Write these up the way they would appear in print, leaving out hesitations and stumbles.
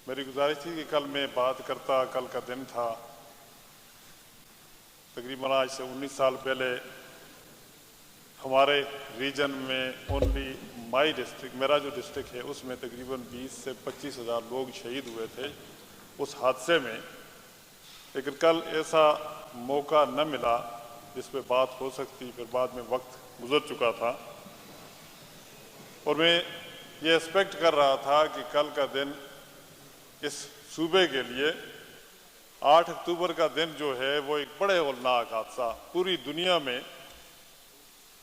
मेरी गुजारिश थी कि कल मैं बात करता, कल का दिन था, तकरीबन आज से 19 साल पहले हमारे रीजन में ओनली माई डिस्ट्रिक्ट, मेरा जो डिस्ट्रिक्ट है उसमें तकरीबन 20 से 25 हज़ार लोग शहीद हुए थे उस हादसे में। लेकिन कल ऐसा मौका न मिला जिस पे बात हो सकती, फिर बाद में वक्त गुजर चुका था और मैं ये एक्सपेक्ट कर रहा था कि कल का दिन इस सूबे के लिए 8 अक्टूबर का दिन जो है वो एक बड़े हौलनाक हादसा पूरी दुनिया में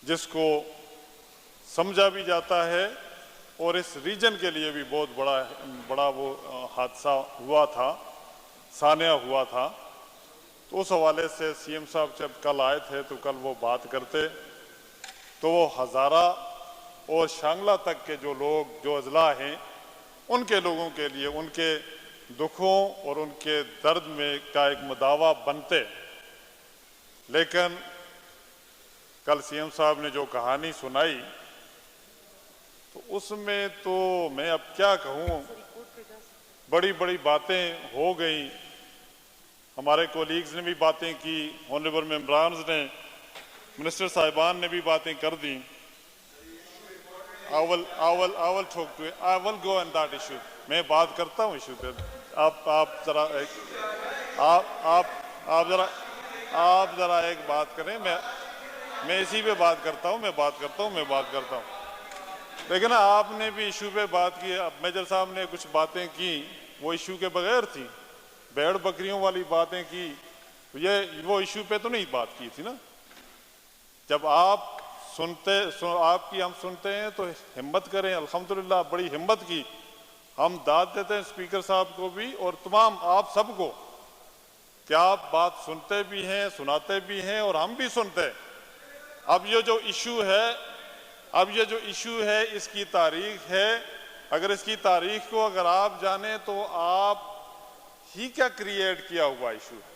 जिसको समझा भी जाता है और इस रीजन के लिए भी बहुत बड़ा वो हादसा हुआ था, सानिया हुआ था। तो उस हवाले से सीएम साहब जब कल आए थे तो कल वो बात करते तो वो हज़ारा और शांगला तक के जो लोग, जो अजला हैं, उनके लोगों के लिए उनके दुखों और उनके दर्द में का एक मुदावा बनते। लेकिन कल सीएम साहब ने जो कहानी सुनाई तो उसमें तो मैं अब क्या कहूँ, बड़ी बड़ी बातें हो गई। हमारे कोलीग्स ने भी बातें की, ऑनरेबल मेंबरान्स ने, मिनिस्टर साहिबान ने भी बातें कर दी। I will talk to it. I will go on that issue. मैं बात करता हूँ इशू पे। आप जरा एक बात करें। मैं इसी पे बात करता हूँ। लेकिन आपने भी इशू पे बात की। अब मेजर साहब ने कुछ बातें की वो इशू के बगैर थी, भेड़ बकरियों वाली बातें की। वो इशू पे तो नहीं बात की थी ना। जब आप आपकी हम सुनते हैं तो हिम्मत करें। अल्हम्दुलिल्लाह बड़ी हिम्मत की। हम दाद देते हैं स्पीकर साहब को भी और तमाम आप सबको कि आप बात सुनते भी हैं, सुनाते भी हैं और हम भी सुनते हैं। अब ये जो इशू है इसकी तारीख है। अगर इसकी तारीख को अगर आप जाने तो आप ही क्या क्रिएट किया हुआ इशू है।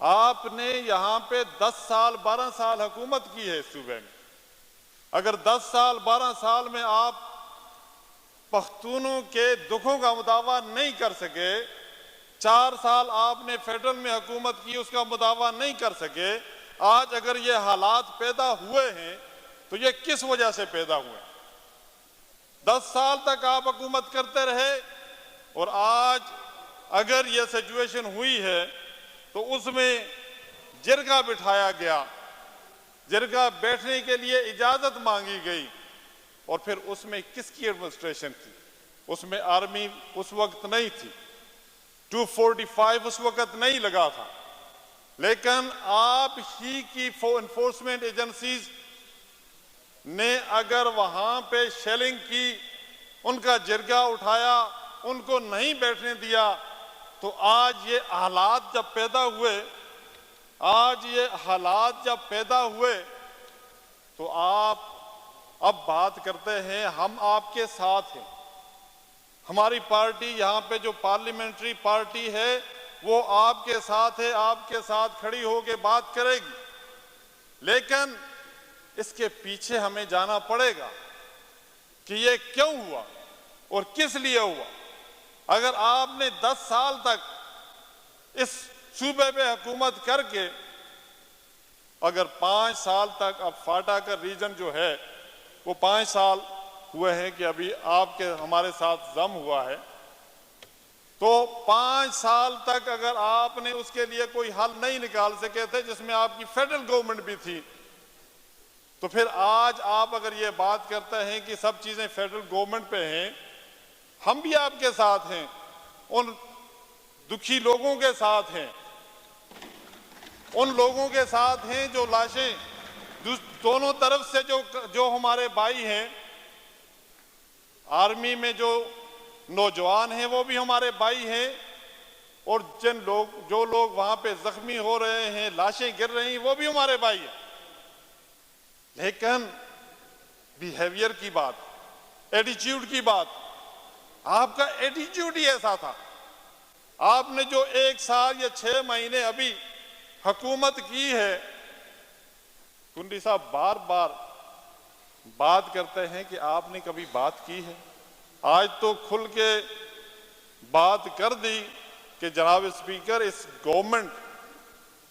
आपने यहाँ पे 10 साल 12 साल हुकूमत की है इस सूबे में। अगर 10 साल 12 साल में आप पख्तूनों के दुखों का मुदावा नहीं कर सके, 4 साल आपने फेडरल में हुकूमत की उसका मुदावा नहीं कर सके, आज अगर ये हालात पैदा हुए हैं तो ये किस वजह से पैदा हुए? 10 साल तक आप हुकूमत करते रहे और आज अगर ये सिचुएशन हुई है तो उसमें जिरगा बिठाया गया, जिरगा बैठने के लिए इजाजत मांगी गई और फिर उसमें किसकी एडमिनिस्ट्रेशन थी? उसमें आर्मी उस वक्त नहीं थी, 245 उस वक्त नहीं लगा था। लेकिन आप ही की एनफोर्समेंट एजेंसीज ने अगर वहां पे शेलिंग की, उनका जिरगा उठाया, उनको नहीं बैठने दिया, तो आज ये हालात जब पैदा हुए तो आप अब बात करते हैं हम आपके साथ हैं। हमारी पार्टी यहाँ पे जो पार्लियामेंट्री पार्टी है वो आपके साथ है, आपके साथ खड़ी होकर बात करेगी। लेकिन इसके पीछे हमें जाना पड़ेगा कि ये क्यों हुआ और किस लिए हुआ। अगर आपने 10 साल तक इस सूबे पे हुकूमत करके अगर 5 साल तक, अब फाटा का रीजन जो है वो 5 साल हुए हैं कि अभी आपके हमारे साथ जम हुआ है, तो 5 साल तक अगर आपने उसके लिए कोई हल नहीं निकाल सके थे जिसमें आपकी फेडरल गवर्नमेंट भी थी, तो फिर आज आप अगर ये बात करते हैं कि सब चीजें फेडरल गवर्नमेंट पे हैं, हम भी आपके साथ हैं, उन दुखी लोगों के साथ हैं, उन लोगों के साथ हैं जो लाशें दोनों तरफ से जो हमारे भाई हैं, आर्मी में जो नौजवान हैं वो भी हमारे भाई हैं और जो लोग वहां पे जख्मी हो रहे हैं, लाशें गिर रही हैं, वो भी हमारे भाई हैं। लेकिन बिहेवियर की बात, एटीट्यूड की बात, आपका एटीट्यूड ही ऐसा था। आपने जो 1 साल या 6 महीने अभी हुकूमत की है, कुंडी साहब बार बार बात करते हैं कि आपने कभी बात की है। आज तो खुल के बात कर दी कि जनाब स्पीकर, इस गवर्नमेंट,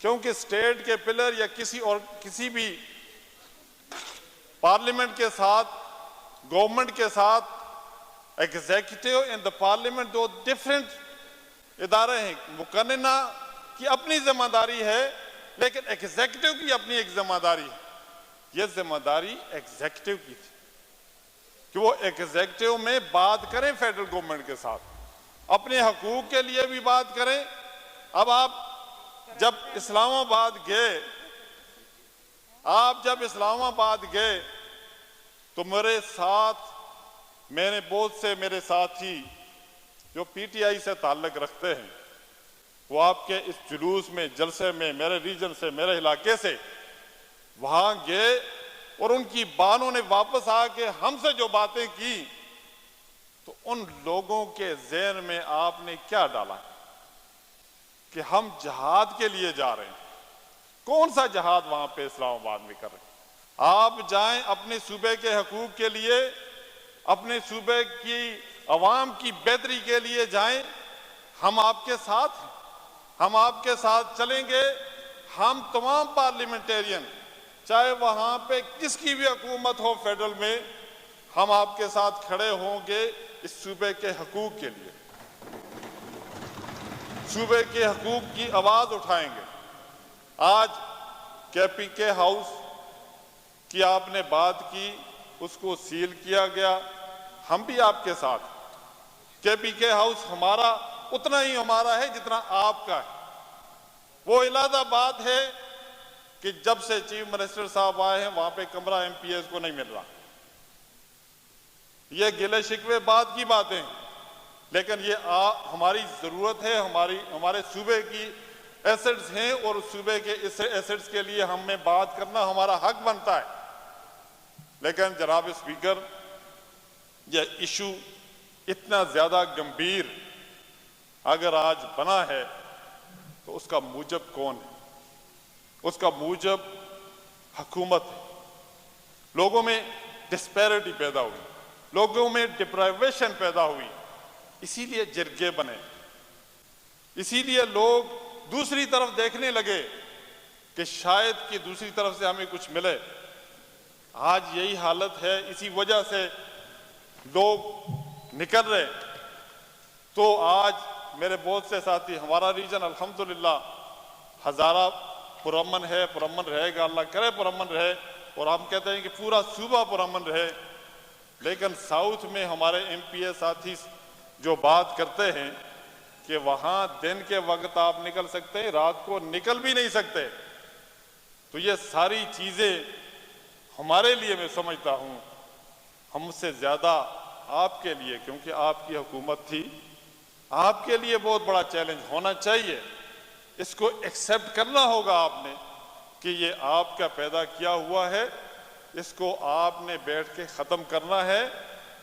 क्योंकि स्टेट के पिलर या किसी भी पार्लियामेंट के साथ, गवर्नमेंट के साथ एग्जीक्यूटिव इन द पार्लियामेंट दो डिफरेंट इदारे हैं। मुकन्ना की अपनी जिम्मेदारी है, लेकिन एग्जीक्यूटिव की अपनी एक जिम्मेदारी है। यह जिम्मेदारी एग्जीक्यूटिव की थी कि वो एग्जीक्यूटिव में बात करें फेडरल गवर्नमेंट के साथ, अपने हकूक के लिए भी बात करें। अब आप जब इस्लामाबाद गए तो मेरे साथ मैंने बहुत से मेरे साथी जो पीटीआई से ताल्लुक रखते हैं, वो आपके इस जुलूस में, जलसे में, मेरे रीजन से, मेरे इलाके से वहां गए और उनकी बानों ने वापस आके हमसे जो बातें की, तो उन लोगों के ज़हन में आपने क्या डाला कि हम जहाद के लिए जा रहे हैं। कौन सा जहाद वहां पे इस्लामाबाद में कर रहे हैं? आप जाएं अपने सूबे के हकूक के लिए, अपने सूबे की अवाम की बेहतरी के लिए जाएं। हम आपके साथ हैं, हम आपके साथ चलेंगे। हम तमाम पार्लियामेंटेरियन, चाहे वहां पे किसकी भी हुकूमत हो फेडरल में, हम आपके साथ खड़े होंगे इस सूबे के हकूक के लिए, सूबे के हकूक की आवाज उठाएंगे। आज केपीके हाउस की आपने बात की, उसको सील किया गया, हम भी आपके साथ। केपीके हाउस हमारा उतना ही हमारा है जितना आपका है। वो इलाहाबाद है कि जब से चीफ मिनिस्टर साहब आए हैं वहां पे कमरा एमपीएस को नहीं मिल रहा। ये गिले शिकवे बाद की बातें हैं, लेकिन ये हमारी जरूरत है, हमारे सूबे की एसेट्स हैं और सूबे के इस एसेट्स के लिए हमें बात करना हमारा हक बनता है। लेकिन जनाब स्पीकर, यह इशू इतना ज्यादा गंभीर अगर आज बना है तो उसका मूजब कौन है? उसका मूजब हुकूमत है। लोगों में डिस्पैरिटी पैदा हुई, लोगों में डिप्राइवेशन पैदा हुई, इसीलिए जिरगे बने, इसीलिए लोग दूसरी तरफ देखने लगे कि शायद कि दूसरी तरफ से हमें कुछ मिले। आज यही हालत है, इसी वजह से लोग निकल रहे। तो आज मेरे बहुत से साथी, हमारा रीजन अल्हम्दुलिल्लाह हजारा पुरअमन है, पुरअमन रहेगा, अल्लाह करे पुरअमन रहे, और हम कहते हैं कि पूरा सूबा पुरअमन रहे। लेकिन साउथ में हमारे एमपीए साथी जो बात करते हैं कि वहां दिन के वक्त आप निकल सकते हैं, रात को निकल भी नहीं सकते, तो ये सारी चीजें हमारे लिए, मैं समझता हूं हमसे ज्यादा आपके लिए, क्योंकि आपकी हुकूमत थी, आपके लिए बहुत बड़ा चैलेंज होना चाहिए। इसको एक्सेप्ट करना होगा आपने कि ये आपका पैदा किया हुआ है, इसको आपने बैठ के ख़त्म करना है।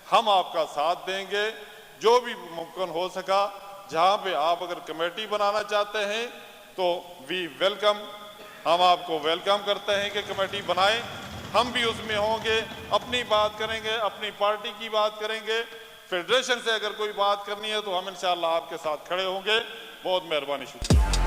हम आपका साथ देंगे जो भी मुमकिन हो सका। जहां पे आप अगर कमेटी बनाना चाहते हैं तो वी वेलकम, हम आपको वेलकम करते हैं कि कमेटी बनाएं, हम भी उसमें होंगे, अपनी बात करेंगे, अपनी पार्टी की बात करेंगे। फेडरेशन से अगर कोई बात करनी है तो हम इंशाअल्लाह आपके साथ खड़े होंगे। बहुत मेहरबानी, शुक्रिया।